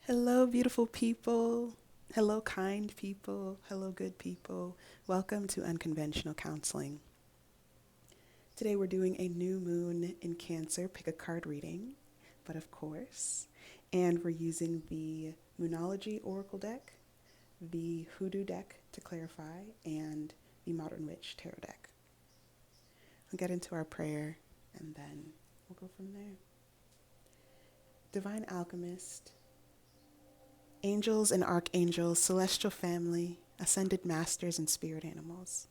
Hello, beautiful people. Hello, kind people. Hello, good people. Welcome to Unconventional Counseling. Today we're doing a new moon in Cancer pick a card reading, but of course, and we're using the Moonology Oracle deck, the Hoodoo deck to clarify, and the Modern Witch Tarot deck. We'll get into our prayer and then we'll go from there. Divine Alchemist, angels and archangels, celestial family, ascended masters, and spirit animals.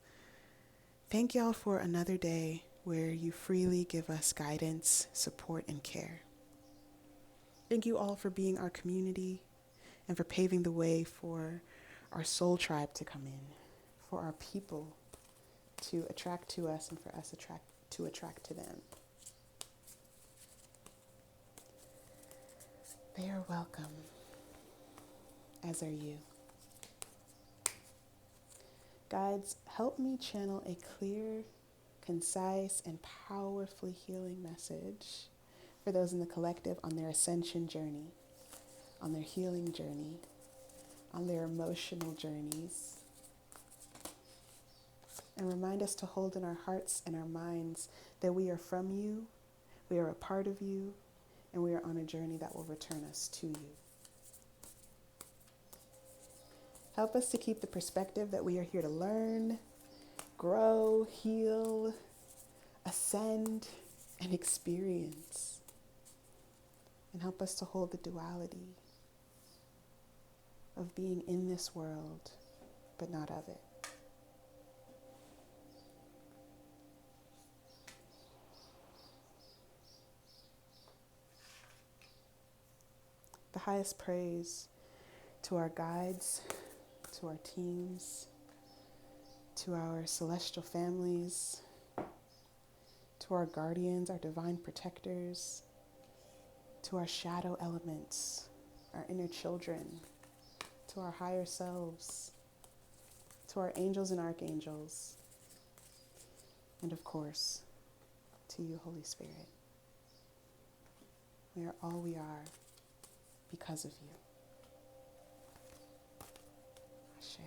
Thank y'all for another day where you freely give us guidance, support, and care. Thank you all for being our community and for paving the way for our soul tribe to come in, for our people to attract to us and for us to attract to them. They are welcome, as are you. Guides, help me channel a clear, concise, and powerfully healing message for those in the collective on their ascension journey, on their healing journey, on their emotional journeys. And remind us to hold in our hearts and our minds that we are from you, we are a part of you, and we are on a journey that will return us to you. Help us to keep the perspective that we are here to learn, grow, heal, ascend, and experience. And help us to hold the duality of being in this world, but not of it. The highest praise to our guides, to our teams, to our celestial families, to our guardians, our divine protectors, to our shadow elements, our inner children, to our higher selves, to our angels and archangels, and of course, to you, Holy Spirit. We are all we are because of you. Ashe.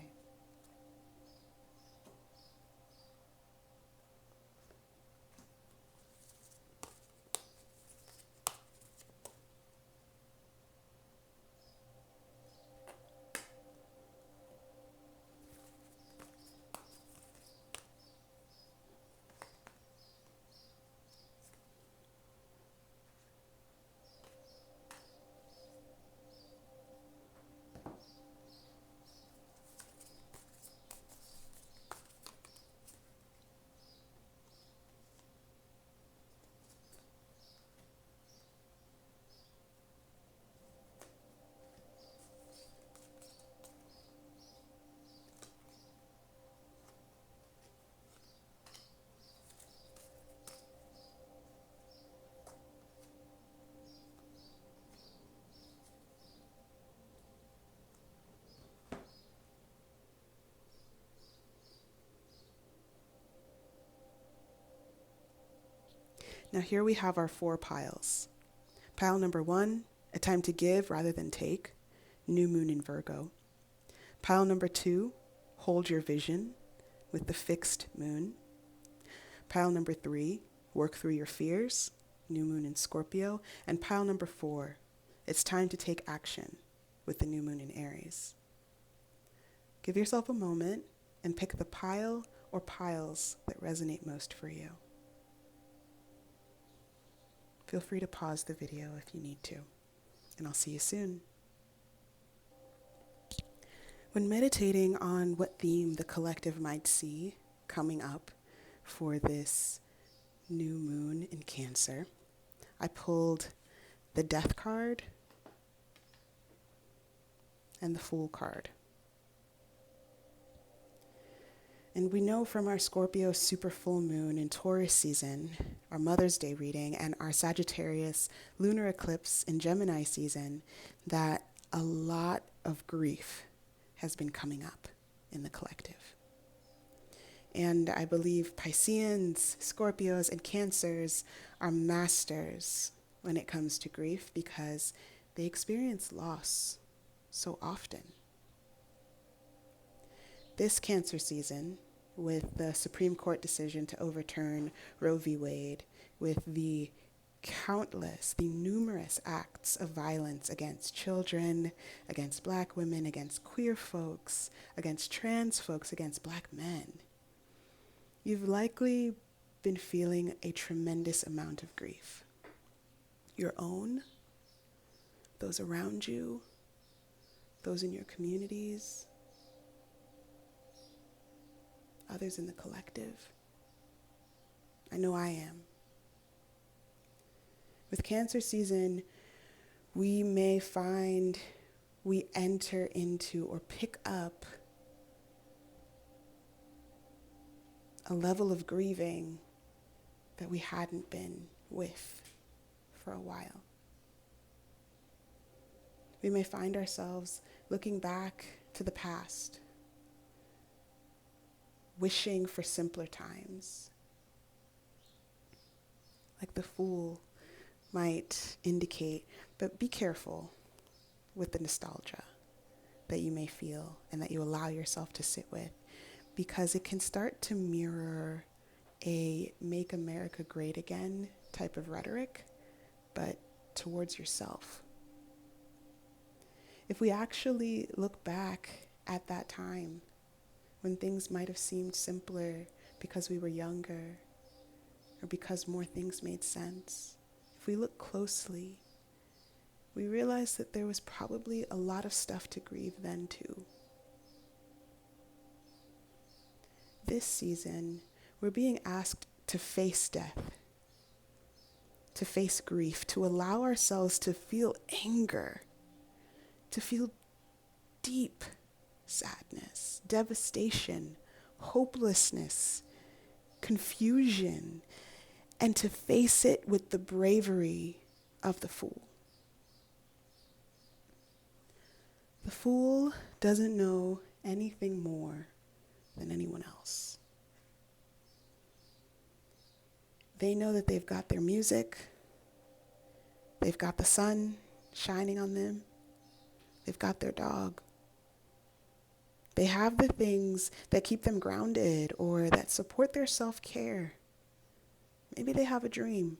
Now here we have our 4 piles. Pile number 1, a time to give rather than take, new moon in Virgo. Pile number 2, hold your vision with the fixed moon. Pile number 3, work through your fears, new moon in Scorpio. And pile number 4, it's time to take action with the new moon in Aries. Give yourself a moment and pick the pile or piles that resonate most for you. Feel free to pause the video if you need to, and I'll see you soon. When meditating on what theme the collective might see coming up for this new moon in Cancer, I pulled the Death card and the Fool card. And we know from our Scorpio super full moon and Taurus season, our Mother's Day reading, and our Sagittarius lunar eclipse in Gemini season, that a lot of grief has been coming up in the collective. And I believe Pisceans, Scorpios, and Cancers are masters when it comes to grief because they experience loss so often. This Cancer season, with the Supreme Court decision to overturn Roe v. Wade, with the numerous acts of violence against children, against Black women, against queer folks, against trans folks, against Black men, you've likely been feeling a tremendous amount of grief. Your own, those around you, those in your communities, others in the collective. I know I am. With Cancer season, we may find we enter into or pick up a level of grieving that we hadn't been with for a while. We may find ourselves looking back to the past, wishing for simpler times, like the Fool might indicate, but be careful with the nostalgia that you may feel and that you allow yourself to sit with, because it can start to mirror a "Make America Great Again" type of rhetoric, but towards yourself. If we actually look back at that time when things might have seemed simpler because we were younger or because more things made sense, if we look closely, we realize that there was probably a lot of stuff to grieve then too. This season, we're being asked to face death, to face grief, to allow ourselves to feel anger, to feel deep sadness, devastation, hopelessness, confusion, and to face it with the bravery of the Fool. The Fool doesn't know anything more than anyone else. They know that they've got their music, they've got the sun shining on them, they've got their dog. They have the things that keep them grounded or that support their self-care. Maybe they have a dream,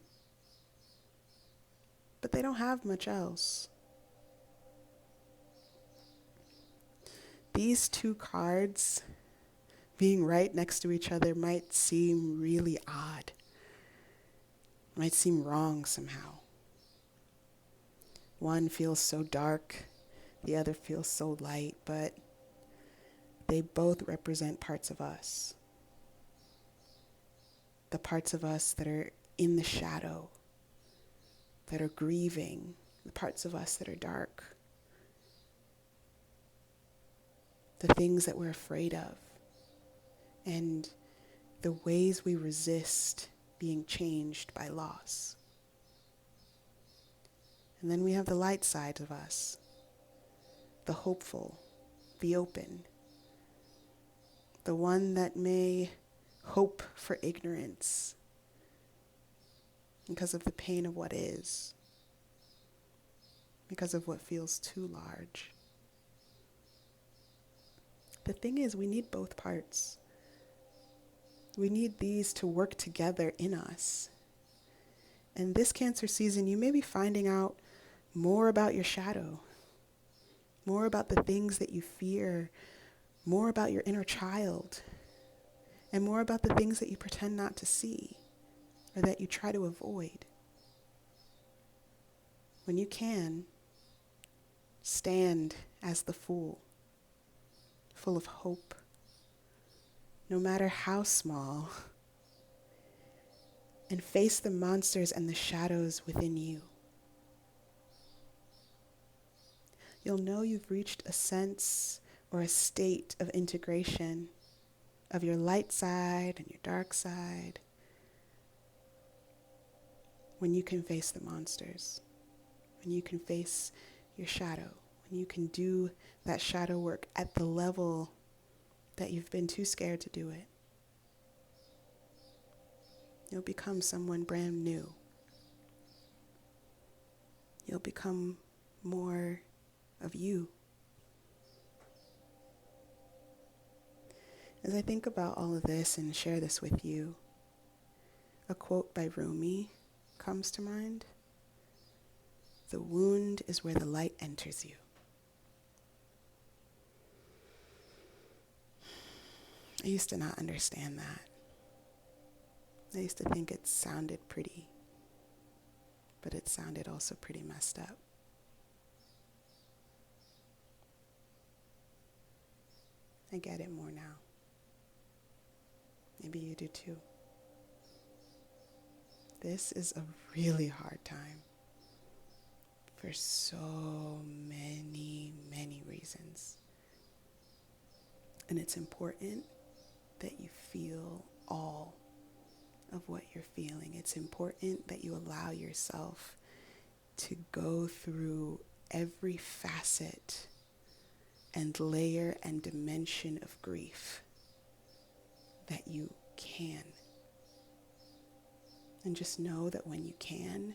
but they don't have much else. These two cards being right next to each other might seem really odd, might seem wrong somehow. One feels so dark, the other feels so light, but they both represent parts of us. The parts of us that are in the shadow, that are grieving, the parts of us that are dark, the things that we're afraid of, and the ways we resist being changed by loss. And then we have the light side of us, the hopeful, the open, the one that may hope for ignorance because of the pain of what is, because of what feels too large. The thing is, we need both parts. We need these to work together in us. And this Cancer season, you may be finding out more about your shadow, more about the things that you fear, more about your inner child, and more about the things that you pretend not to see or that you try to avoid. When you can, stand as the Fool, full of hope, no matter how small, and face the monsters and the shadows within you. You'll know you've reached a sense or a state of integration of your light side and your dark side when you can face the monsters, when you can face your shadow, when you can do that shadow work at the level that you've been too scared to do it. You'll become someone brand new. You'll become more of you. As I think about all of this and share this with you, a quote by Rumi comes to mind. The wound is where the light enters you. I used to not understand that. I used to think it sounded pretty, but it sounded also pretty messed up. I get it more now. Maybe you do too. This is a really hard time for so many, many reasons. And it's important that you feel all of what you're feeling. It's important that you allow yourself to go through every facet and layer and dimension of grief that you can. And just know that when you can,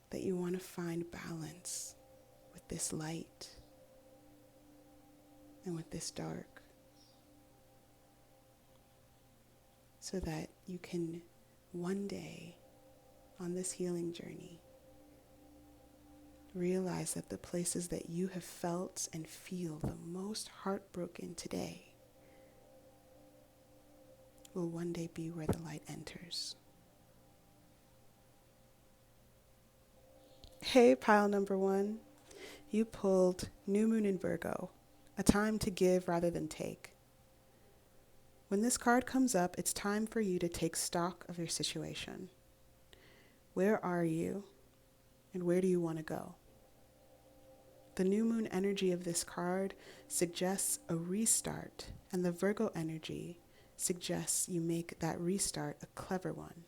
that you want to find balance with this light and with this dark, so that you can one day on this healing journey realize that the places that you have felt and feel the most heartbroken today will one day be where the light enters. Hey, pile number 1. You pulled New Moon in Virgo, a time to give rather than take. When this card comes up, it's time for you to take stock of your situation. Where are you, and where do you want to go? The new moon energy of this card suggests a restart, and the Virgo energy suggests you make that restart a clever one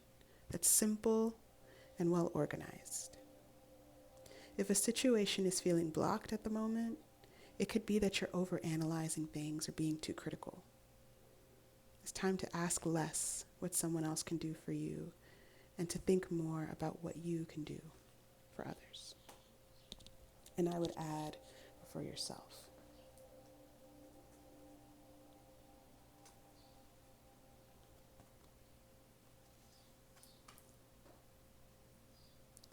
that's simple and well organized. If a situation is feeling blocked at the moment, it could be that you're overanalyzing things or being too critical. It's time to ask less what someone else can do for you and to think more about what you can do for others. And I would add, for yourself.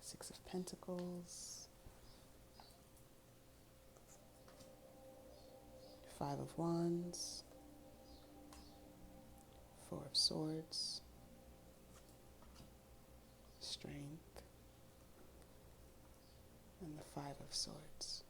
Six of Pentacles, Five of Wands, Four of Swords, Strength, and the Five of Swords.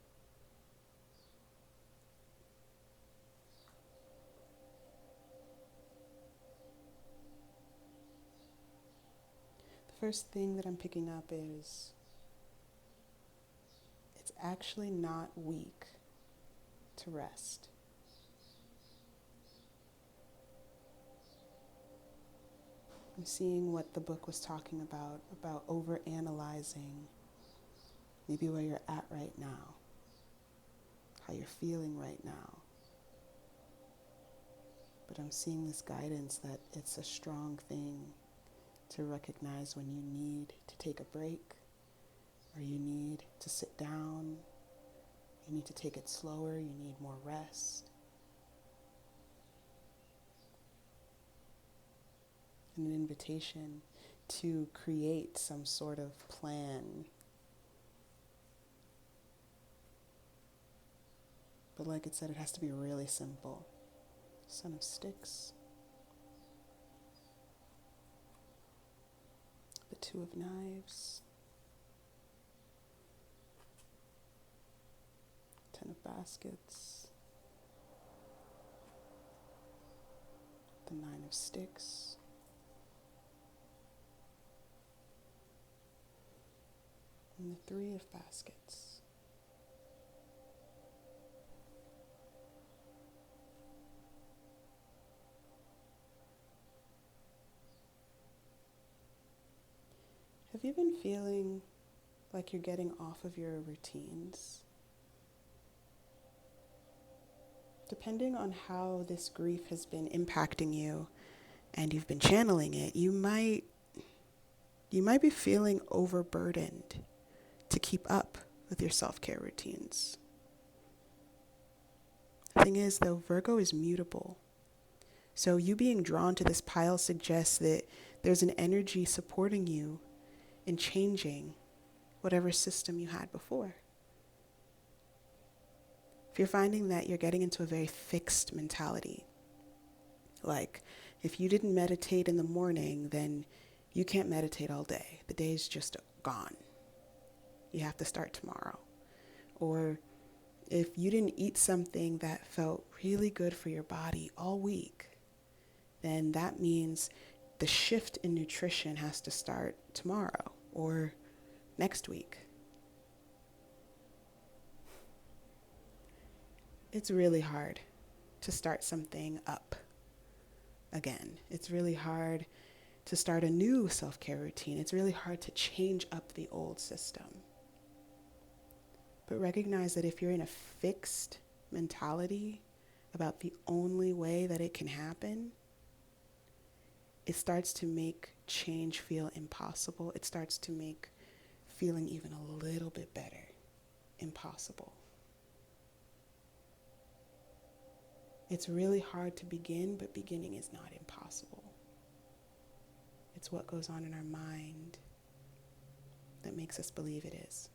The first thing that I'm picking up is it's actually not weak to rest. I'm seeing what the book was talking about over-analyzing maybe where you're at right now, how you're feeling right now. But I'm seeing this guidance that it's a strong thing to recognize when you need to take a break, or you need to sit down, you need to take it slower, you need more rest. An invitation to create some sort of plan. But like it said, it has to be really simple. Son of Sticks. The Two of Knives. Ten of Baskets. The Nine of Sticks. And the Three of Baskets. Have you been feeling like you're getting off of your routines? Depending on how this grief has been impacting you and you've been channeling it, you might be feeling overburdened to keep up with your self-care routines. The thing is, though, Virgo is mutable. So you being drawn to this pile suggests that there's an energy supporting you in changing whatever system you had before. If you're finding that you're getting into a very fixed mentality, like if you didn't meditate in the morning, then you can't meditate all day. The day's just gone. You have to start tomorrow. Or if you didn't eat something that felt really good for your body all week, then that means the shift in nutrition has to start tomorrow or next week. It's really hard to start something up again. It's really hard to start a new self-care routine. It's really hard to change up the old system. But recognize that if you're in a fixed mentality about the only way that it can happen, it starts to make change feel impossible. It starts to make feeling even a little bit better impossible. It's really hard to begin, but beginning is not impossible. It's what goes on in our mind that makes us believe it is.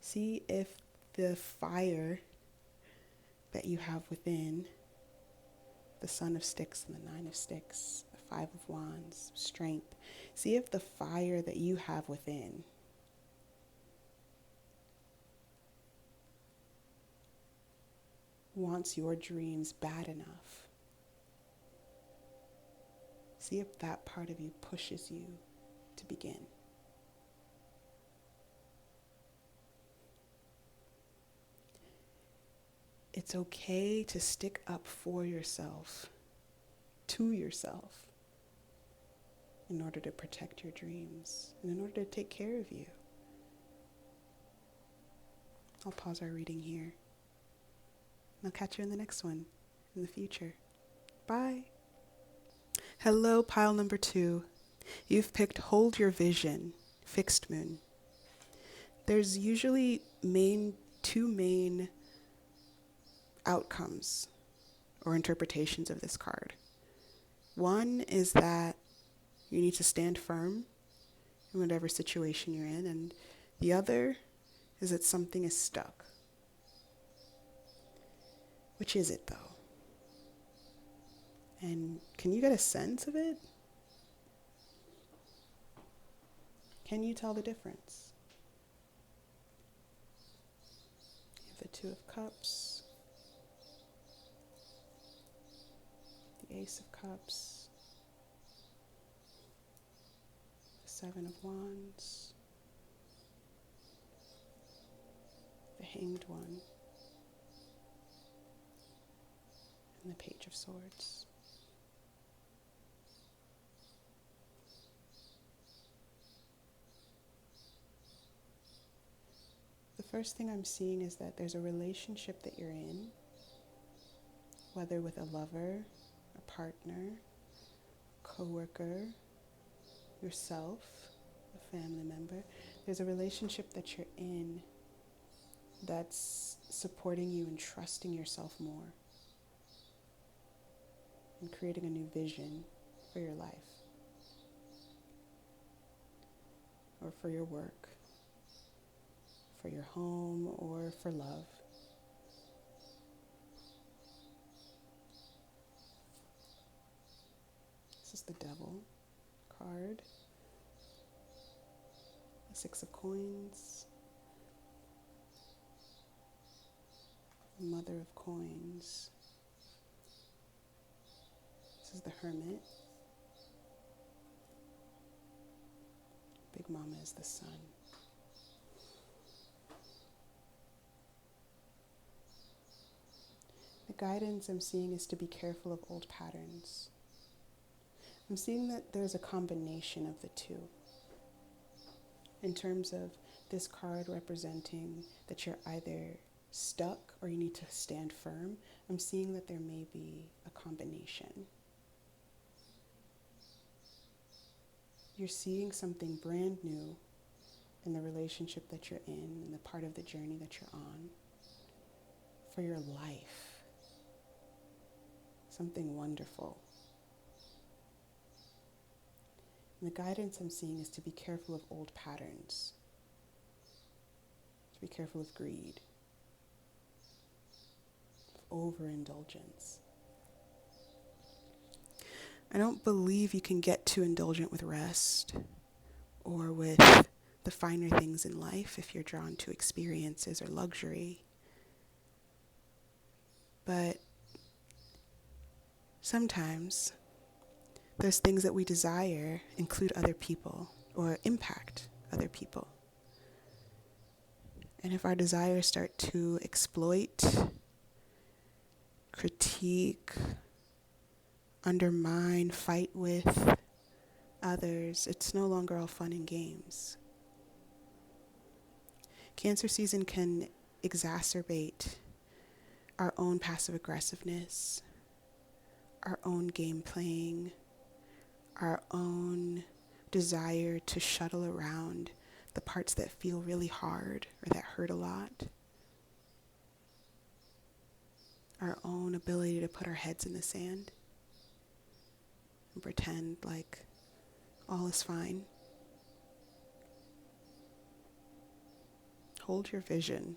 See if the fire that you have within, the Son of Sticks and the Nine of Sticks, the Five of Wands, strength, see if the fire that you have within wants your dreams bad enough. See if that part of you pushes you to begin. It's okay to stick up for yourself, to yourself, in order to protect your dreams and in order to take care of you. I'll pause our reading here. I'll catch you in the next one in the future. Bye. Hello, pile number 2. You've picked Hold Your Vision, Fixed Moon. There's usually two main outcomes or interpretations of this card. One is that you need to stand firm in whatever situation you're in, and the other is that something is stuck. Which is it, though? And can you get a sense of it? Can you tell the difference? You have the Two of Cups, the Ace of Cups, the Seven of Wands, the Hanged One, and the Page of Swords. The first thing I'm seeing is that there's a relationship that you're in, whether with a lover, a partner, coworker, yourself, a family member. There's a relationship that you're in that's supporting you and trusting yourself more and creating a new vision for your life or for your work, for your home, or for love. This is the Devil card, the Six of Coins, the Mother of Coins. This is the Hermit. Big Mama is the Sun. The guidance I'm seeing is to be careful of old patterns. I'm seeing that there's a combination of the two. In terms of this card representing that you're either stuck or you need to stand firm, I'm seeing that there may be a combination. You're seeing something brand new in the relationship that you're in the part of the journey that you're on, for your life. Something wonderful. And the guidance I'm seeing is to be careful of old patterns, to be careful of greed, of overindulgence. I don't believe you can get too indulgent with rest or with the finer things in life if you're drawn to experiences or luxury. But sometimes those things that we desire include other people or impact other people. And if our desires start to exploit, critique, undermine, fight with others, it's no longer all fun and games. Cancer season can exacerbate our own passive aggressiveness, our own game playing, our own desire to shuttle around the parts that feel really hard or that hurt a lot. Our own ability to put our heads in the sand and pretend like all is fine. Hold your vision,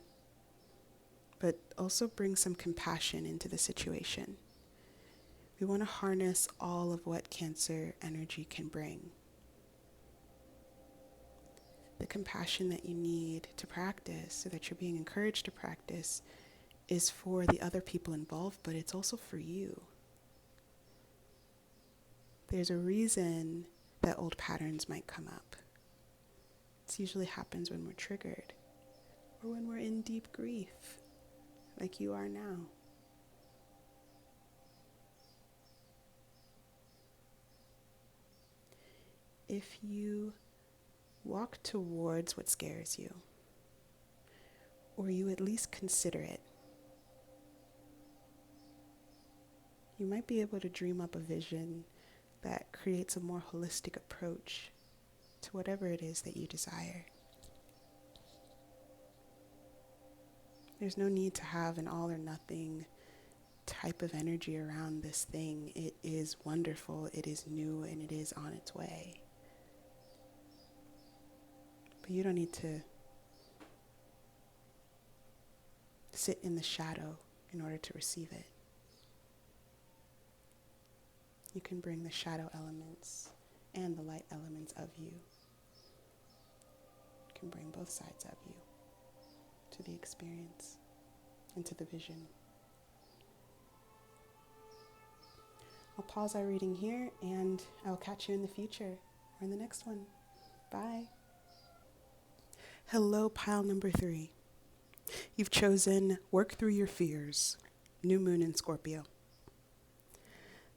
but also bring some compassion into the situation. We want to harness all of what Cancer energy can bring. The compassion that you need to practice, so that you're being encouraged to practice, is for the other people involved, but it's also for you. There's a reason that old patterns might come up. It usually happens when we're triggered or when we're in deep grief, like you are now. If you walk towards what scares you, or you at least consider it, you might be able to dream up a vision that creates a more holistic approach to whatever it is that you desire. There's no need to have an all or nothing type of energy around this thing. It is wonderful, it is new, and it is on its way. But you don't need to sit in the shadow in order to receive it. You can bring the shadow elements and the light elements of you. You can bring both sides of you to the experience and to the vision. I'll pause our reading here, and I'll catch you in the future or in the next one. Bye. Hello, pile number 3. You've chosen Work Through Your Fears, New Moon in Scorpio.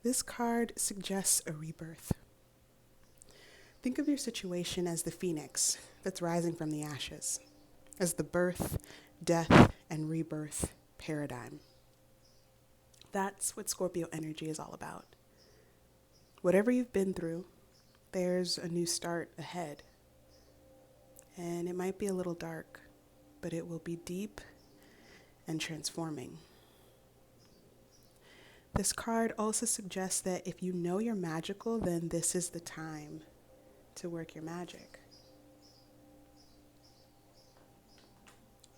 This card suggests a rebirth. Think of your situation as the phoenix that's rising from the ashes, as the birth, death, and rebirth paradigm. That's what Scorpio energy is all about. Whatever you've been through, there's a new start ahead. And it might be a little dark, but it will be deep and transforming. This card also suggests that if you know you're magical, then this is the time to work your magic.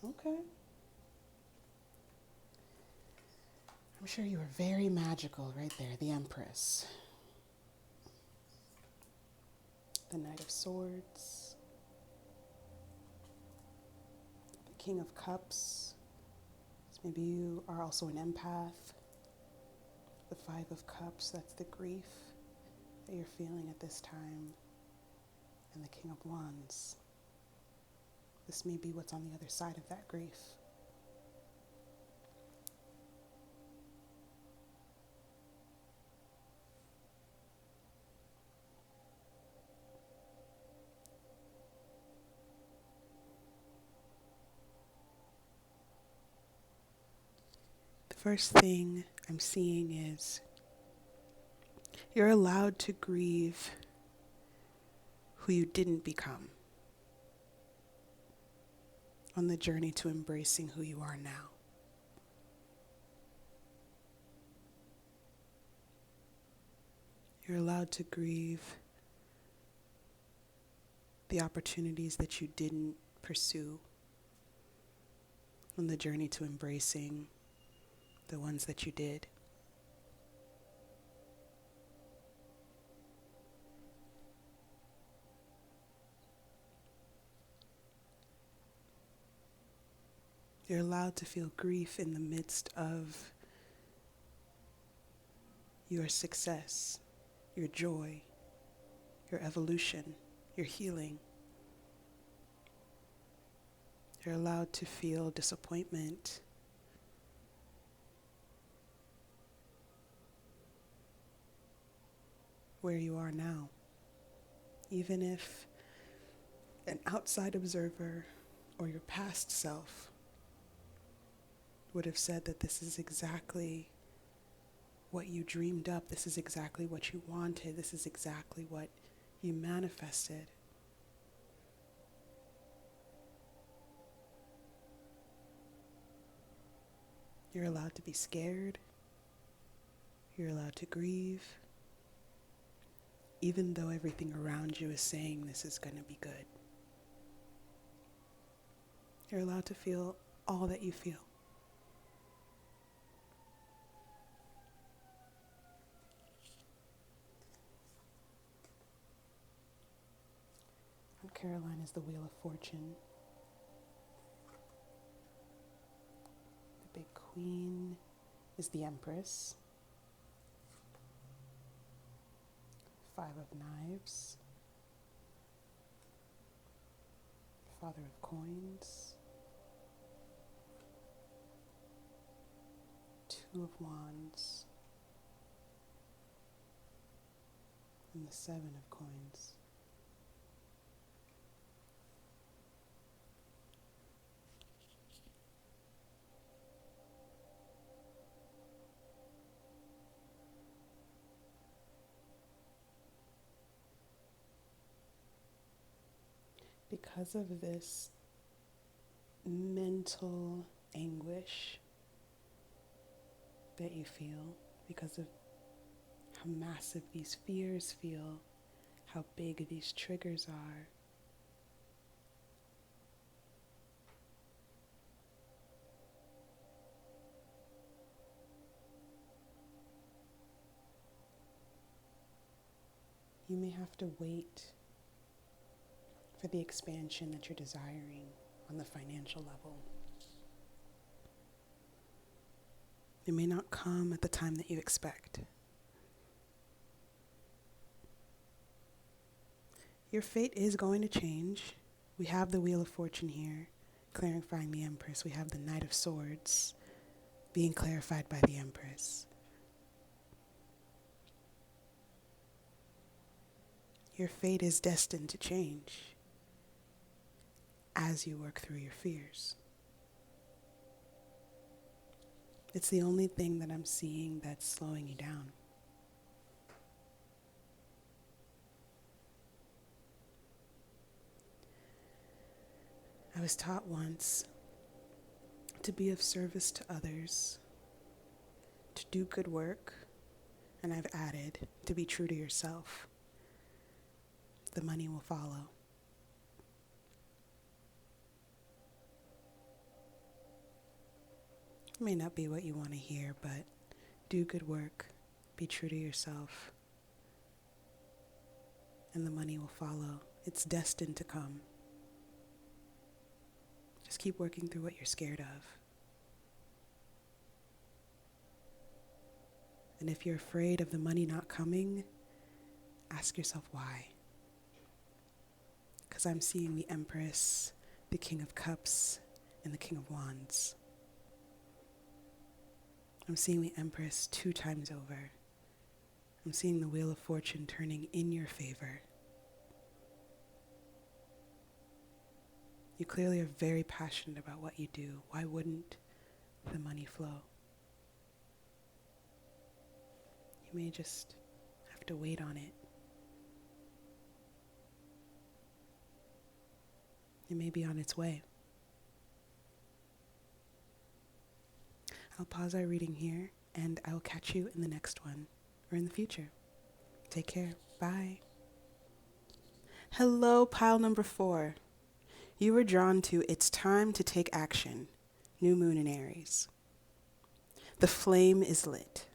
Okay. I'm sure you were very magical right there, the Empress. The Knight of Swords. The King of Cups. So maybe you are also an empath. The Five of Cups, that's the grief that you're feeling at this time. And the King of Wands. This may be what's on the other side of that grief. The first thing I'm seeing is you're allowed to grieve who you didn't become. on the journey to embracing who you are now. You're allowed to grieve the opportunities that you didn't pursue on the journey to embracing the ones that you did. You're allowed to feel grief in the midst of your success, your joy, your evolution, your healing. You're allowed to feel disappointment. Where you are now. Even if an outside observer or your past self would have said that this is exactly what you dreamed up, this is exactly what you wanted, this is exactly what you manifested. You're allowed to be scared. You're allowed to grieve. Even though everything around you is saying this is going to be good. You're allowed to feel all that you feel. Caroline is the Wheel of Fortune. The big queen is the Empress. Five of Knives. Father of Coins. Two of Wands. And the Seven of Coins. Because of this mental anguish that you feel, because of how massive these fears feel, how big these triggers are, you may have to wait for the expansion that you're desiring on the financial level. It may not come at the time that you expect. Your fate is going to change. We have the Wheel of Fortune here, clarifying the Empress. We have the Knight of Swords being clarified by the Empress. Your fate is destined to change as you work through your fears. It's the only thing that I'm seeing that's slowing you down. I was taught once to be of service to others, to do good work, and I've added to be true to yourself. The money will follow. It may not be what you want to hear, but do good work, be true to yourself, and the money will follow. It's destined to come. Just keep working through what you're scared of. And if you're afraid of the money not coming, ask yourself why. Because I'm seeing the Empress, the King of Cups, and the King of Wands. I'm seeing the Empress 2 times over. I'm seeing the Wheel of Fortune turning in your favor. You clearly are very passionate about what you do. Why wouldn't the money flow? You may just have to wait on it. It may be on its way. I'll pause our reading here, and I will catch you in the next one, or in the future. Take care. Bye. Hello, pile number 4. You were drawn to It's Time to Take Action, New Moon in Aries. The flame is lit.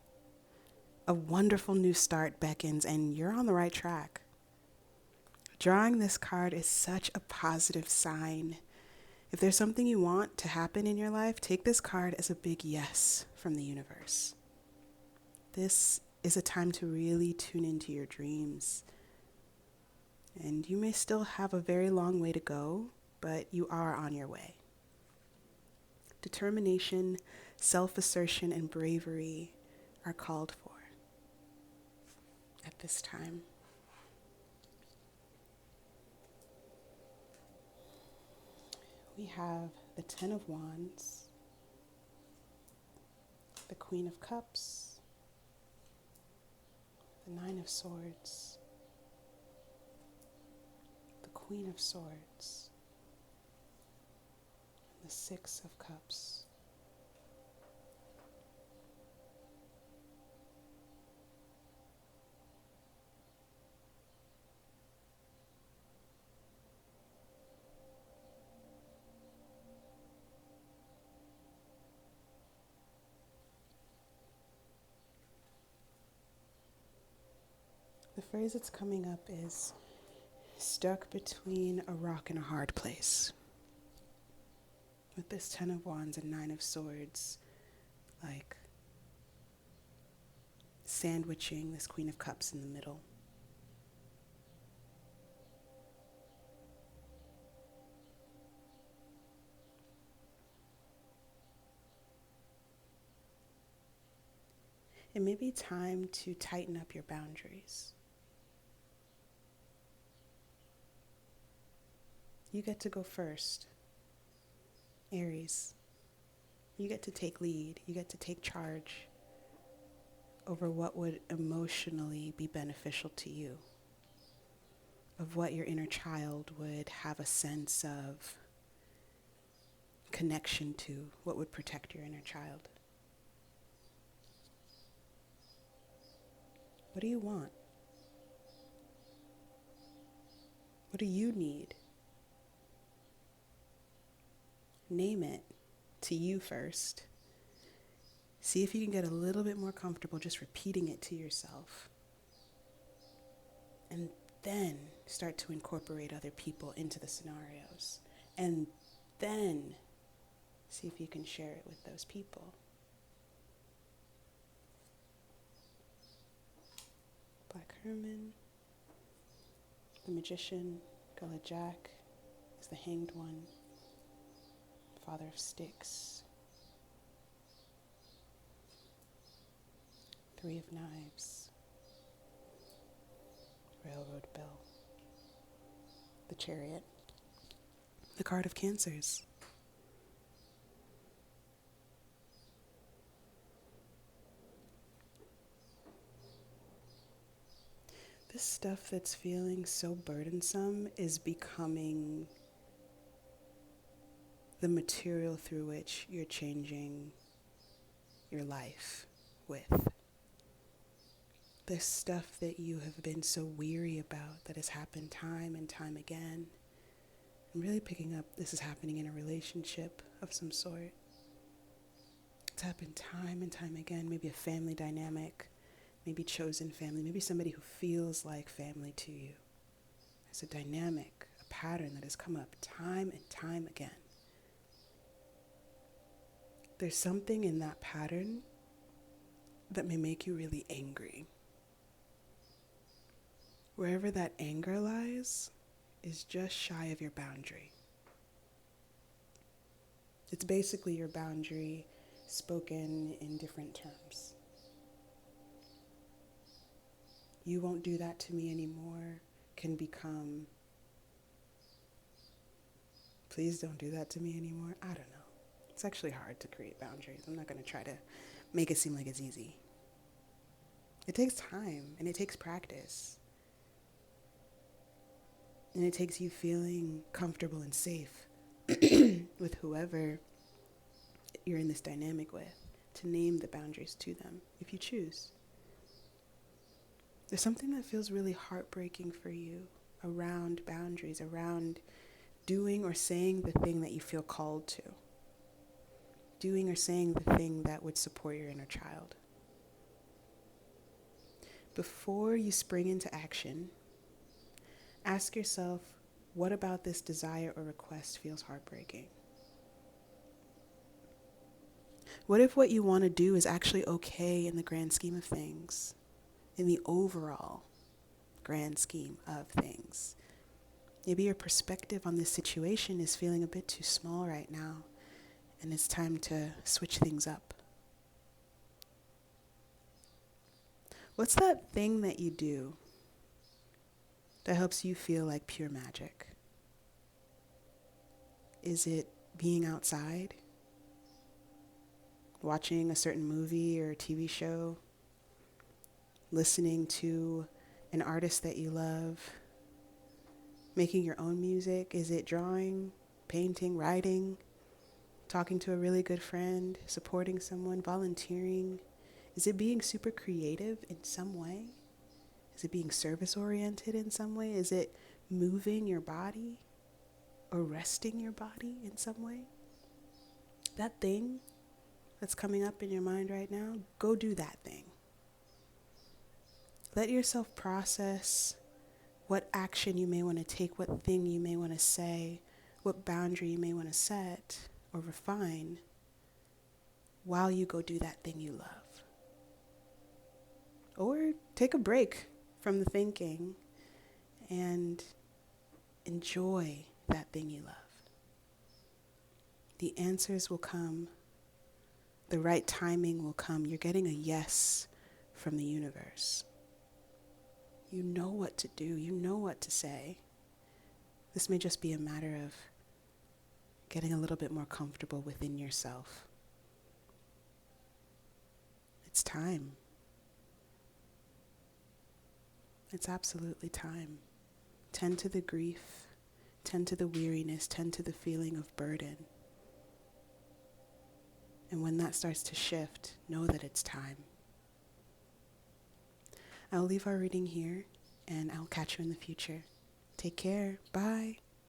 A wonderful new start beckons, and you're on the right track. Drawing this card is such a positive sign. If there's something you want to happen in your life, take this card as a big yes from the universe. This is a time to really tune into your dreams. And you may still have a very long way to go, but you are on your way. Determination, self-assertion, and bravery are called for at this time. We have the 10 of Wands, the Queen of Cups, the 9 of Swords, the Queen of Swords, and the 6 of Cups. The phrase that's coming up is stuck between a rock and a hard place. With this 10 of Wands and 9 of Swords, like sandwiching this Queen of Cups in the middle. It may be time to tighten up your boundaries. You get to go first. Aries, you get to take lead. You get to take charge over what would emotionally be beneficial to you, of what your inner child would have a sense of connection to, what would protect your inner child. What do you want? What do you need? Name it to you first. See if you can get a little bit more comfortable just repeating it to yourself. And then start to incorporate other people into the scenarios. And then see if you can share it with those people. Black Herman, the Magician, Gullah Jack is the Hanged One. Father of Sticks, 3 of Knives, Railroad Bell, the Chariot, the card of Cancers. This stuff that's feeling so burdensome is becoming the material through which you're changing your life with. This stuff that you have been so weary about, that has happened time and time again. I'm really picking up this is happening in a relationship of some sort. It's happened time and time again, maybe a family dynamic, maybe chosen family, maybe somebody who feels like family to you. There's a dynamic, a pattern that has come up time and time again. There's something in that pattern that may make you really angry. Wherever that anger lies is just shy of your boundary. It's basically your boundary spoken in different terms. You won't do that to me anymore can become, please don't do that to me anymore. I don't know. It's actually hard to create boundaries. I'm not going to try to make it seem like it's easy. It takes time and it takes practice. And it takes you feeling comfortable and safe with whoever you're in this dynamic with to name the boundaries to them if you choose. There's something that feels really heartbreaking for you around boundaries, around doing or saying the thing that you feel called to, doing or saying the thing that would support your inner child. Before you spring into action, ask yourself, what about this desire or request feels heartbreaking? What if what you want to do is actually okay in the grand scheme of things, in the overall grand scheme of things? Maybe your perspective on this situation is feeling a bit too small right now, and it's time to switch things up. What's that thing that you do that helps you feel like pure magic? Is it being outside? Watching a certain movie or TV show? Listening to an artist that you love? Making your own music? Is it drawing, painting, writing? Talking to a really good friend? Supporting someone? Volunteering? Is it being super creative in some way? Is it being service-oriented in some way? Is it moving your body or resting your body in some way? That thing that's coming up in your mind right now, go do that thing. Let yourself process what action you may want to take, what thing you may want to say, what boundary you may want to set or refine while you go do that thing you love. Or take a break from the thinking and enjoy that thing you love. The answers will come. The right timing will come. You're getting a yes from the universe. You know what to do. You know what to say. This may just be a matter of getting a little bit more comfortable within yourself. It's time. It's absolutely time. Tend to the grief, tend to the weariness, tend to the feeling of burden. And when that starts to shift, know that it's time. I'll leave our reading here, and I'll catch you in the future. Take care. Bye.